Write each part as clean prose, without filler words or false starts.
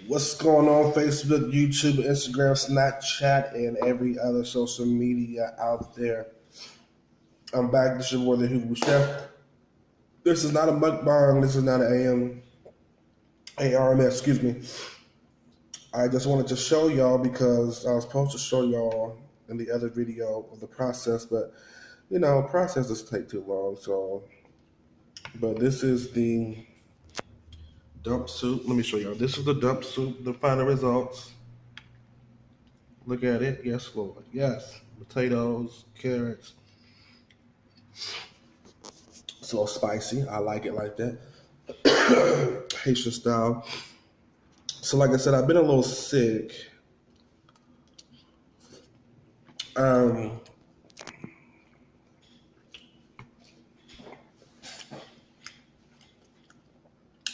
What's going on Facebook, YouTube, Instagram, Snapchat, and every other social media out there? I'm back. This is your boy, the Hugo Chef. This is not a mukbang. This is not an ARMS, excuse me. I just wanted to show y'all because I was supposed to show y'all in the other video of the process, but processes take too long. But this is the dump soup. Let me show y'all. This is the dump soup, the final results. Look at it. Yes, Lord. Yes. Potatoes, carrots. It's a little spicy. I like it like that. Haitian style. So, like I said, I've been a little sick.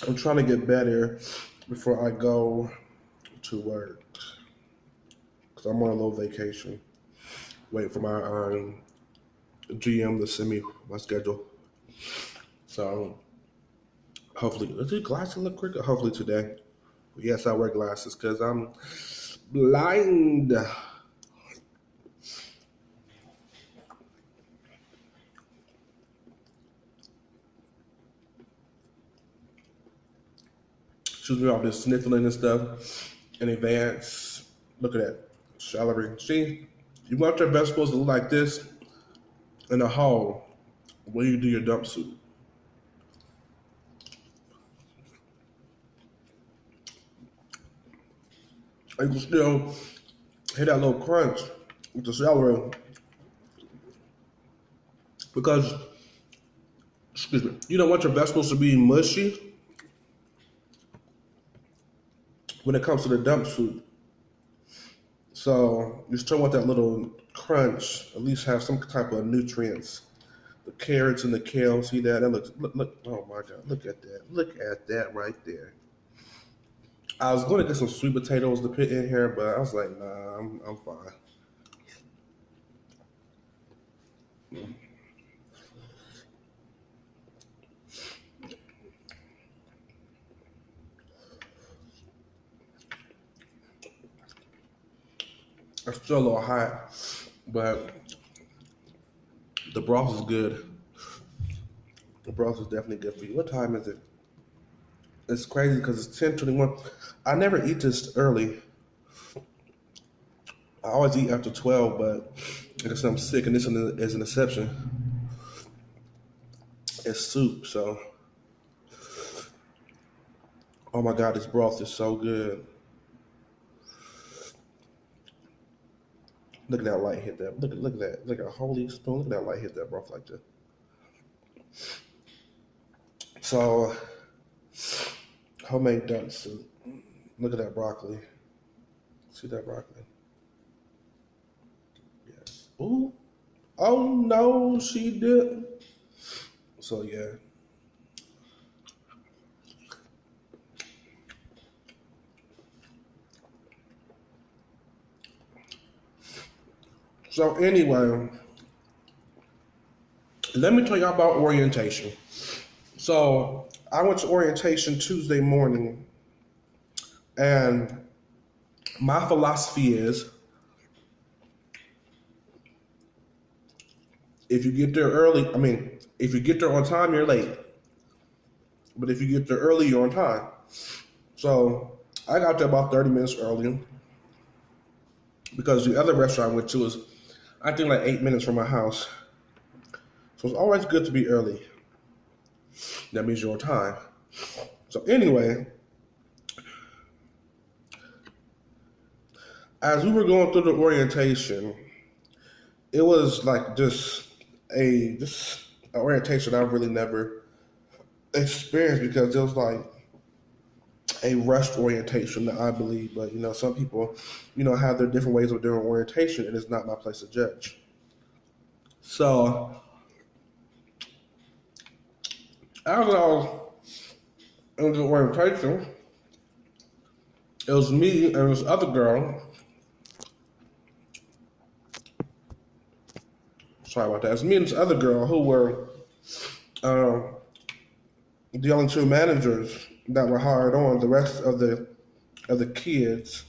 I'm trying to get better before I go to work. Because I'm on a little vacation. Waiting for my GM to send me my schedule. So, hopefully, does glasses look quicker? Hopefully today. Yes, I wear glasses because I'm blind. Excuse me, I've been sniffling and stuff in advance. Look at that celery. See, you want your vegetables to look like this in a hole when you do your dump soup. You can still hit that little crunch with the celery because, excuse me, you don't want your vegetables to be mushy when it comes to the dump soup. So you still want that little crunch, at least have some type of nutrients. The carrots and the kale, see that? That looks, look, oh my God, look at that. Look at that right there. I was going to get some sweet potatoes to put in here, but I was like, nah, I'm fine. It's still a little hot, but the broth is good. The broth is definitely good for you. What time is it? It's crazy because it's 10:21. I never eat this early. I always eat after 12, but I guess I'm sick, and this is an exception. It's soup, so oh my God, this broth is so good. Look at that light hit that. Look at that. Like a holy spoon. Look at that light hit that broth like that. So homemade duck soup. Look at that broccoli. See that broccoli? Yes. Ooh. Oh no, she did. So yeah. So anyway, let me tell you about orientation. So I went to orientation Tuesday morning, and my philosophy is if you get there early, if you get there on time, you're late. But if you get there early, you're on time. So I got there about 30 minutes early because the other restaurant I went to was, I think, like 8 minutes from my house. So it's always good to be early. That means you're on time. So anyway, as we were going through the orientation, it was like just an orientation I've really never experienced because it was like a rushed orientation, I believe. But some people, have their different ways of doing orientation, and it's not my place to judge. So as I was in the orientation, it was me and this other girl. Sorry about that. It's me and this other girl who were the only two managers that were hired on. The rest of the of the kids.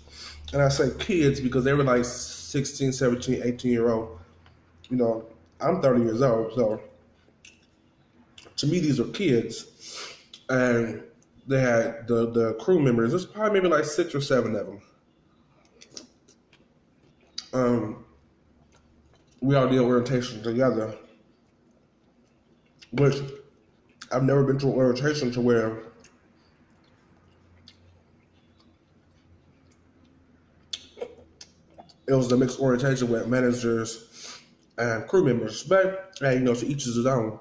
And I say kids because they were like 16, 17, 18-year old. You know, I'm 30 years old, so to me, these are kids. And they had the crew members. There's probably maybe like 6 or 7 of them. We all did orientation together, which I've never been to an orientation to where it was the mixed orientation with managers and crew members. But, hey, to each his own.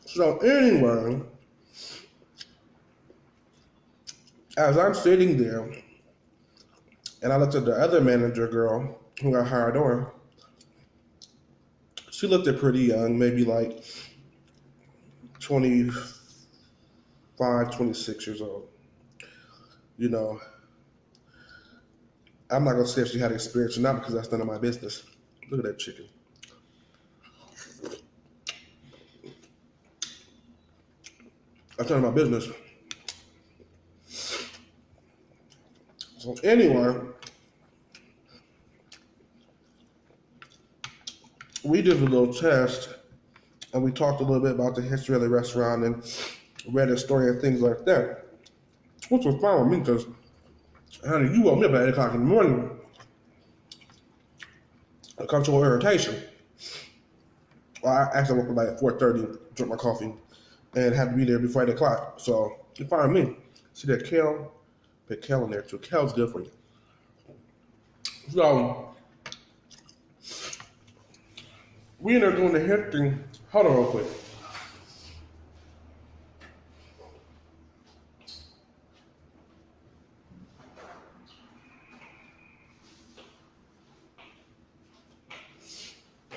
So anyway, as I'm sitting there, and I looked at the other manager girl who got hired on, she looked at pretty young, maybe like 25, 26 years old. I'm not going to say if she had experience or not because that's none of my business. Look at that chicken. That's none of my business. So anyway, we did a little test and we talked a little bit about the history of the restaurant and read a story and things like that, which was fine with me because, honey, you woke me up at 8 o'clock in the morning to come to an orientation. Well, I actually woke up like at 4:30, drink my coffee, and had to be there before 8 o'clock. So it's fine with me. See that kale? Put kale in there too. Kale's good for you. So we ended up doing the hip thing. Hold on real quick.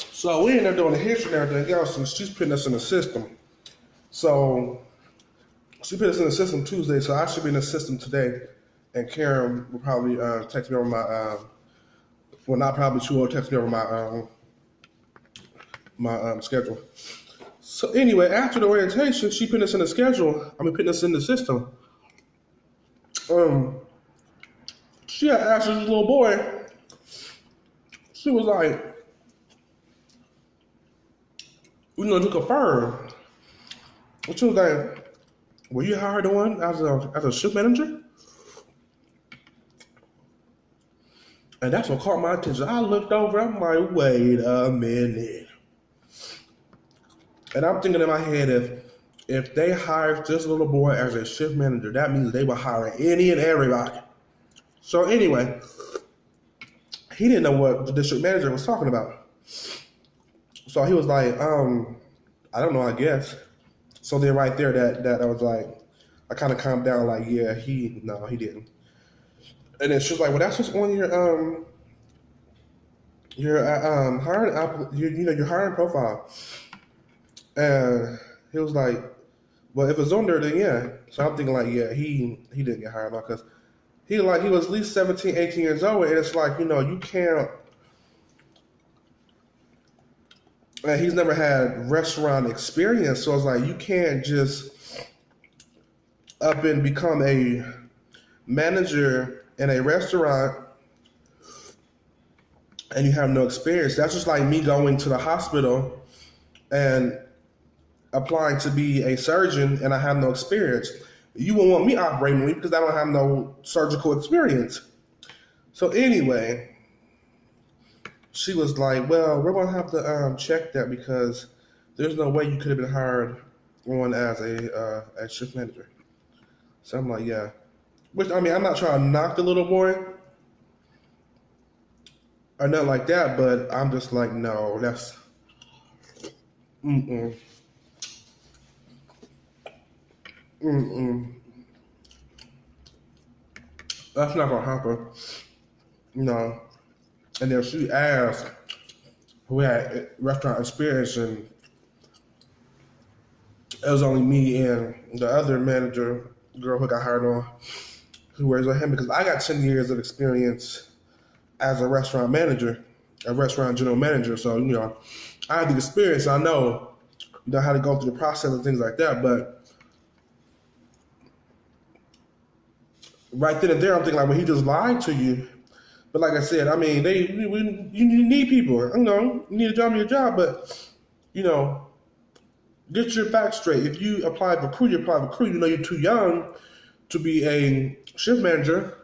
So we ended up doing the history and everything else, and she's putting us in the system. So she put us in the system Tuesday, so I should be in the system today. And Karen will probably text me over my, well, not probably, she will text me over my schedule. So anyway, after the orientation, she put us in the schedule. Putting us in the system. She had asked this little boy. She was like, to confirm. And she was like, were you hired on as a shift manager? And that's what caught my attention. I looked over, I'm like, wait a minute. And I'm thinking in my head, if they hired this little boy as a shift manager, that means they were hiring any and everybody. So anyway, he didn't know what the district manager was talking about. So he was like, I don't know, I guess. So then right there, that I was like, I kind of calmed down, like, yeah, he didn't. And then she was like, well, that's just on your hiring profile. And he was like, well, if it's on there, then yeah. So I'm thinking like, yeah, he didn't get hired on because he was at least 17, 18 years old, and it's like, you can't. And he's never had restaurant experience, so it's like you can't just up and become a manager in a restaurant and you have no experience. That's just like me going to the hospital and applying to be a surgeon and I have no experience. You won't want me operating on you because I don't have no surgical experience. So anyway, she was like, well, we're going to have to check that because there's no way you could have been hired on as a shift manager. So I'm like, yeah. Which, I'm not trying to knock the little boy or nothing like that, but I'm just like, no, that's, that's not going to happen. And then she asked who had restaurant experience, and it was only me and the other manager girl who got hired on who was with him because I got 10 years of experience as a restaurant manager, a restaurant general manager. So, I have the experience. I know, how to go through the process and things like that. But right then and there, I'm thinking like, well, he just lied to you. But like I said, I mean, you need people. You know, you need a job, need a job, but you know, get your facts straight. If you apply for crew, you apply for crew. You know, you're too young to be a shift manager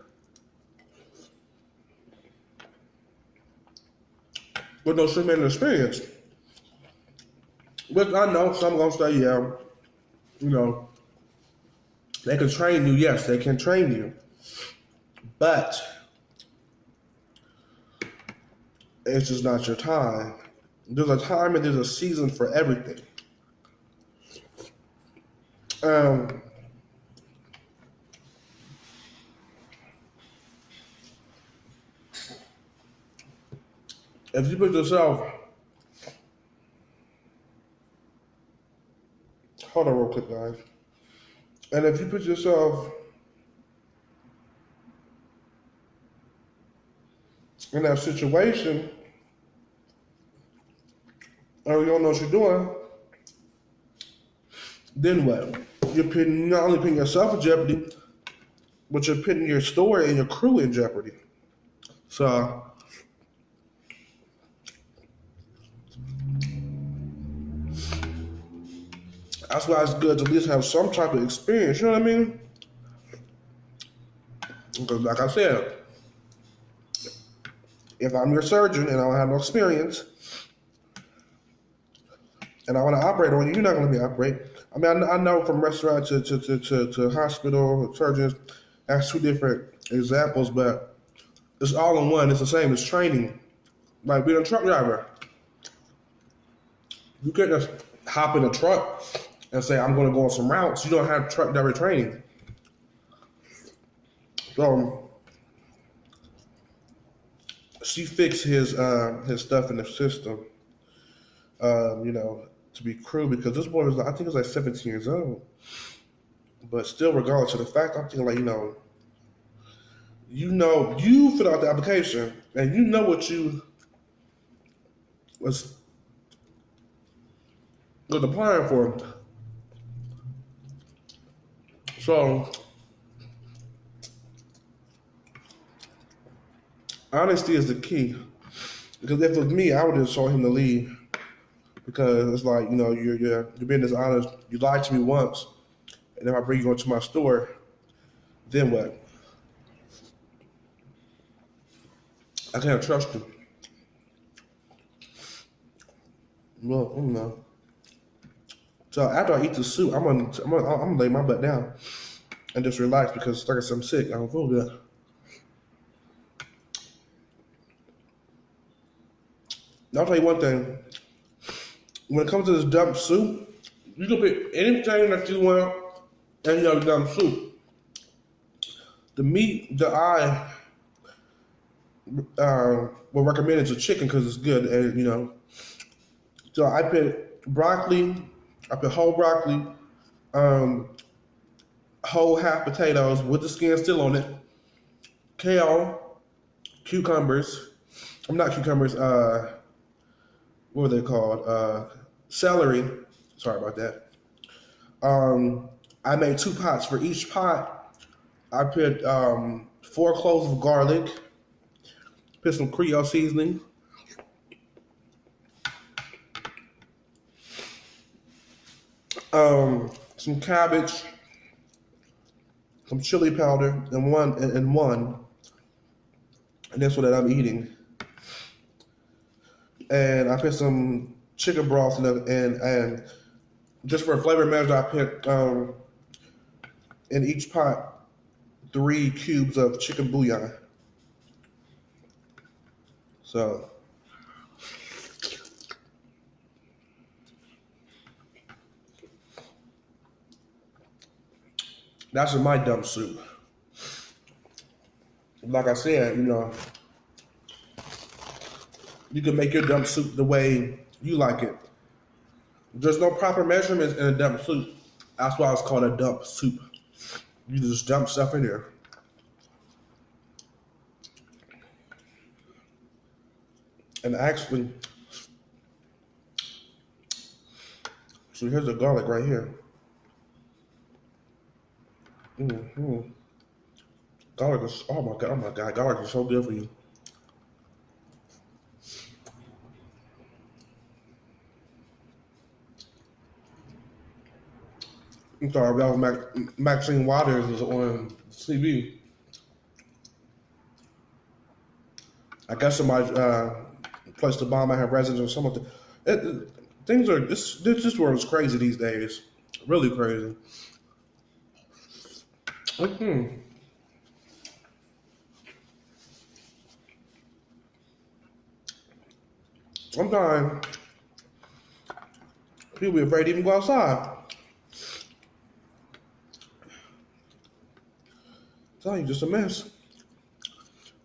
with no shift manager experience. But I know some gonna say, yeah, you know, they can train you. Yes, they can train you, but it's just not your time. There's a time and there's a season for everything. Um, if you put yourself, hold on real quick, guys. And if you put yourself in that situation, or you don't know what you're doing, then what? You're putting not only putting yourself in jeopardy, but you're putting your store and your crew in jeopardy. So that's why it's good to at least have some type of experience. You know what I mean? Because like I said, if I'm your surgeon and I don't have no experience and I want to operate on you, you're not going to be operate. I mean, I know from restaurant to hospital surgeons, that's two different examples, but it's all in one. It's the same as training. Like being a truck driver, you can't just hop in a truck and say, I'm going to go on some routes. You don't have truck driver training. So she fixed his stuff in the system, you know, to be crew because this boy was, I think, he was like 17 years old. But still, regardless of the fact, I'm thinking like, you fill out the application and you know what you was applying for. So honesty is the key. Because if it was me, I would have told him to leave. Because it's like, you're being dishonest. You lied to me once, and if I bring you into my store, then what? I can't trust you. Well, I don't know. So after I eat the soup, I'm gonna lay my butt down and just relax because, like I said, I'm sick. I don't feel good. Now I'll tell you one thing. When it comes to this dump soup, you can pick anything that you want in your dump soup. The meat that I would recommend is a chicken because it's good, and So I put broccoli. I put whole broccoli, um, whole half potatoes with the skin still on it, kale, cucumbers. I'm not cucumbers. What are they called? Celery. Sorry about that. I made 2 pots. For each pot, I put 4 cloves of garlic, put some Creole seasoning, some cabbage, some chili powder, and that's what I'm eating. And I put some chicken broth in it, and just for a flavor measure, I put in each pot 3 cubes of chicken bouillon. So that's in my dump soup. Like I said, you can make your dump soup the way you like it. There's no proper measurements in a dump soup. That's why it's called a dump soup. You just dump stuff in there. And actually, so here's the garlic right here. Garlic is, oh my God, garlic is so good for you. I'm sorry, that was Maxine Waters is on TV. I guess somebody placed a bomb at her residence or something. Things are this world is crazy these days, really crazy. Mm-hmm. Sometimes people be afraid to even go outside. I'm telling you, just a mess.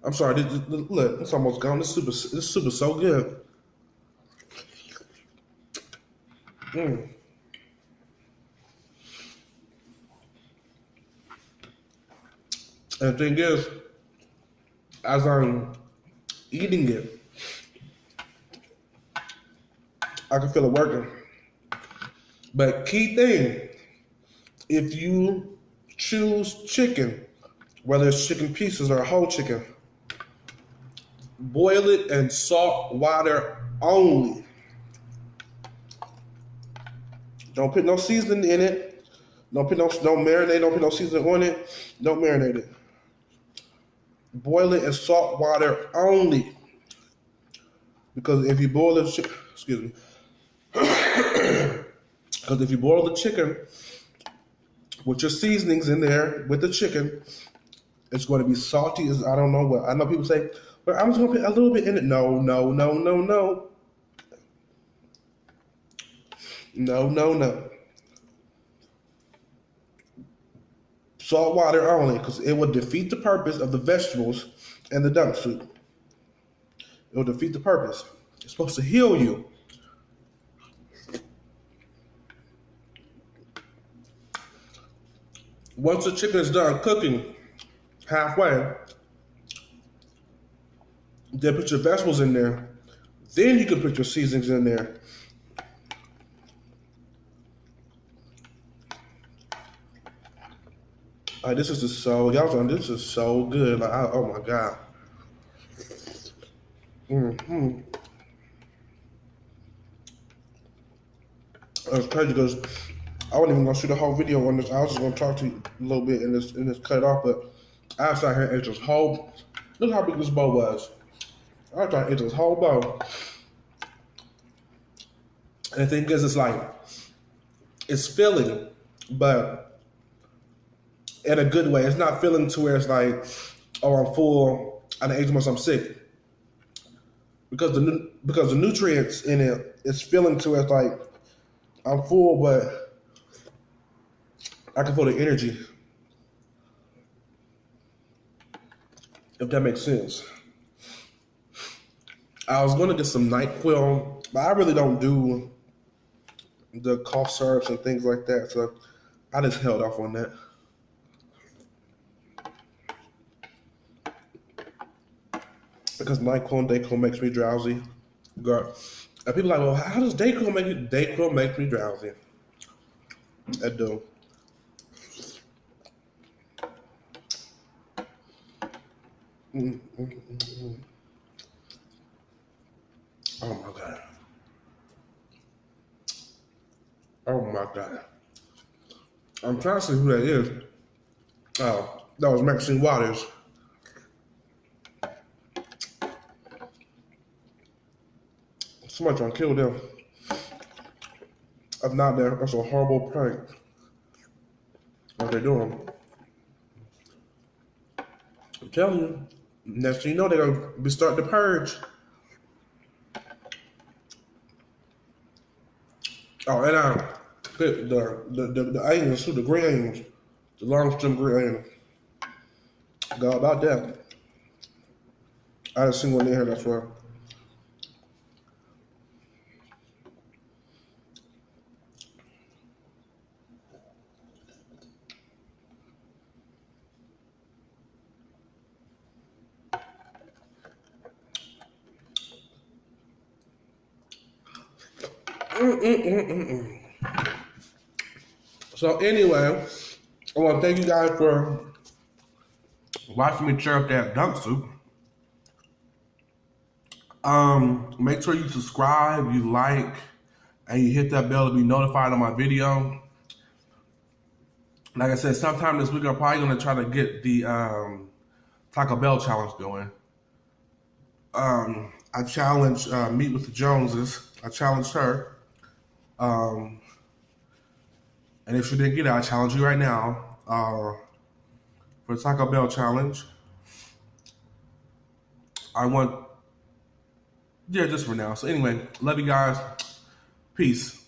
I'm sorry. Look, it's almost gone. This soup is so good. Mm. And the thing is, as I'm eating it, I can feel it working. But key thing, if you choose chicken, whether it's chicken pieces or a whole chicken, boil it in salt water only. Don't put no seasoning in it. Don't marinate. Don't put no seasoning on it. Don't marinate it. Boil it in salt water only. Because if you boil the chicken, excuse me. Because if you boil the chicken with your seasonings in there with the chicken, it's going to be salty as I don't know what. I know people say, but I'm just going to put a little bit in it. No, no, no, no, no. No, no, no. Salt water only, because it will defeat the purpose of the vegetables and the dump soup. It will defeat the purpose. It's supposed to heal you. Once the chicken is done cooking halfway, then put your vegetables in there. Then you can put your seasonings in there. Like this is just so this is so good. Like oh my God. Mm-hmm. It's crazy because I wasn't even gonna shoot a whole video on this. I was just gonna talk to you a little bit in this cut off, but I sat here and ate this whole. Look how big this bowl was. I was trying to eat this whole bowl. And the thing is, it's like it's filling, but in a good way. It's not filling to where it's like, oh, I'm full. I done ate too much. I'm sick. Because the nutrients in it is filling to where it's like I'm full, but I can feel the energy. If that makes sense. I was gonna get some NyQuil, but I really don't do the cough syrups and things like that, so I just held off on that. Because NyQuil and Dayquil makes me drowsy. Girl. And people are like, well, how does Dayquil make you? Dayquil makes me drowsy. I do. Mm-hmm. Oh my God. Oh my God. I'm trying to see who that is. Oh, that was Maxine Waters. Somebody trying to kill them. If not, that's a horrible prank. What they're doing. I'm telling you. Next thing you know, they're going to be starting to purge. Oh, and I put the onions too, the green onions, the long stem green onions. Go about that. I didn't see one in here, that's why. Mm-mm-mm-mm-mm. So anyway, I want to thank you guys for Watch me tear up that dunk soup. Make sure you subscribe, you like, and you hit that bell to be notified on my video. Like I said, sometime this week I'm probably gonna try to get the Taco Bell challenge going. I challenged Meet with the Joneses. I challenged her. And if you didn't get it, I challenge you right now for the Taco Bell challenge. Yeah, just for now. So anyway, love you guys. Peace.